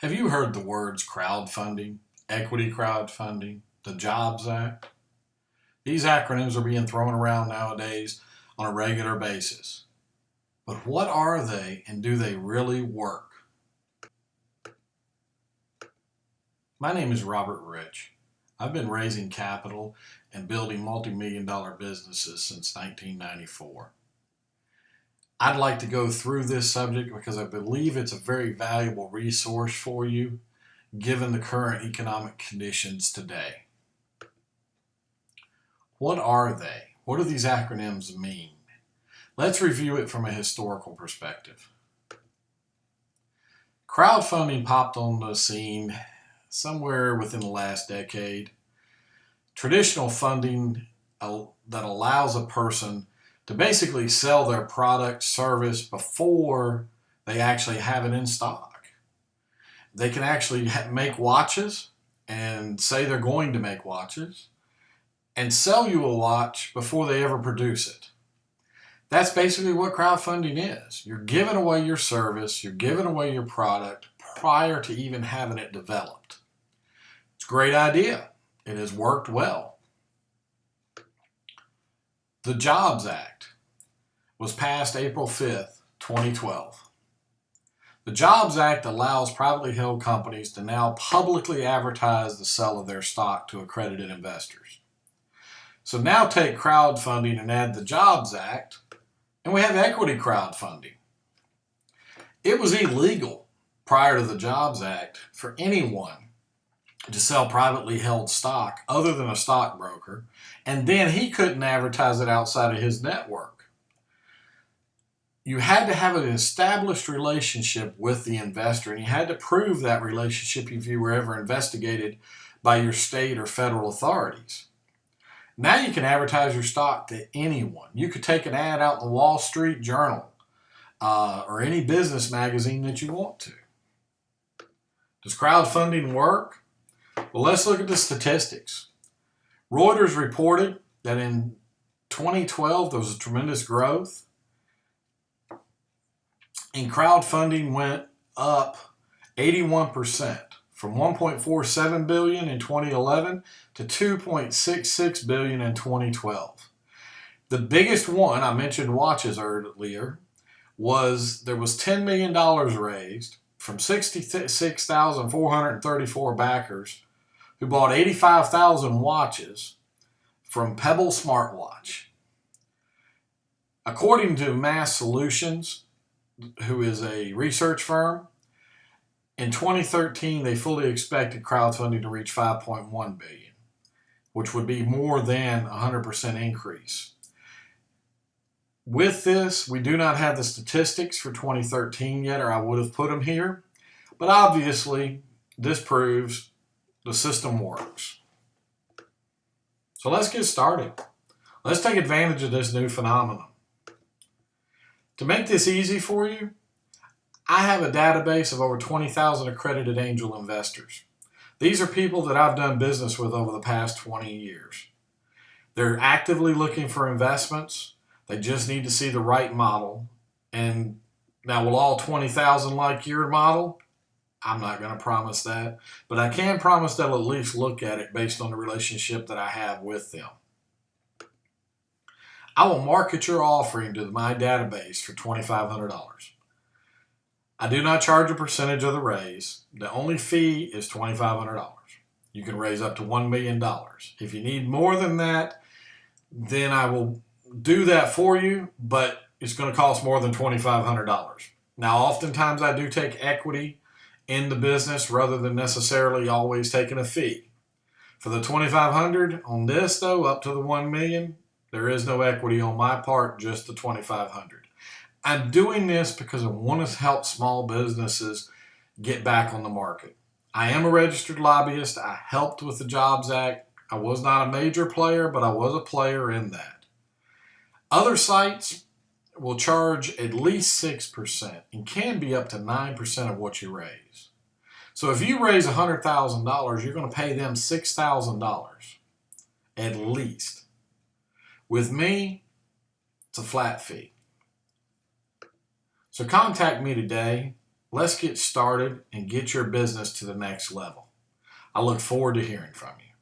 Have you heard the words crowdfunding, equity crowdfunding, the Jobs Act? These acronyms are being thrown around nowadays on a regular basis. But what are they and do they really work? My name is Robert Rich. I've been raising capital and building multi-million dollar businesses since 1994. I'd like to go through this subject because I believe it's a very valuable resource for you given the current economic conditions today. What are they? What do these acronyms mean? Let's review it from a historical perspective. Crowdfunding popped on the scene somewhere within the last decade. Traditional funding that allows a person to basically sell their product, service before they actually have it in stock. They can actually make watches and say they're going to make watches and sell you a watch before they ever produce it. That's basically what crowdfunding is. You're giving away your service, you're giving away your product prior to even having it developed. It's a great idea. It has worked well. The Jobs Act was passed April 5th, 2012. The Jobs Act allows privately held companies to now publicly advertise the sale of their stock to accredited investors. So now take crowdfunding and add the Jobs Act, and we have equity crowdfunding. It was illegal prior to the Jobs Act for anyone to sell privately held stock other than a stockbroker, and then he couldn't advertise it outside of his network. You had to have an established relationship with the investor, and you had to prove that relationship if you were ever investigated by your state or federal authorities. Now you can advertise your stock to anyone. You could take an ad out in the Wall Street Journal or any business magazine that you want to. Does crowdfunding work? Well, let's look at the statistics. Reuters reported that in 2012 there was a tremendous growth, and crowdfunding went up 81% from 1.47 billion in 2011 to 2.66 billion in 2012. The biggest one, I mentioned watches earlier, was there was $10 million raised from 66,434 backers who bought 85,000 watches from Pebble Smartwatch. According to Mass Solutions, who is a research firm, in 2013 they fully expected crowdfunding to reach 5.1 billion, which would be more than 100% increase. With this, we do not have the statistics for 2013 yet, or I would have put them here, but obviously this proves the system works. So let's get started. Let's take advantage of this new phenomenon. To make this easy for you, I have a database of over 20,000 accredited angel investors. These are people that I've done business with over the past 20 years. They're actively looking for investments. They just need to see the right model. And now, will all 20,000 like your model? I'm not going to promise that, but I can promise they'll at least look at it based on the relationship that I have with them. I will market your offering to my database for $2,500. I do not charge a percentage of the raise. The only fee is $2,500. You can raise up to $1 million. If you need more than that, then I will do that for you, but it's going to cost more than $2,500. Now, oftentimes I do take equity in the business rather than necessarily always taking a fee. For the $2,500 on this though, up to the $1 million, there is no equity on my part, just the $2,500. I'm doing this because I want to help small businesses get back on the market. I am a registered lobbyist. I helped with the Jobs Act. I was not a major player, but I was a player in that. Other sites will charge at least 6% and can be up to 9% of what you raise. So if you raise $100,000, you're going to pay them $6,000 at least. With me, it's a flat fee. So contact me today Let's get started and get your business to the next level. I look forward to hearing from you.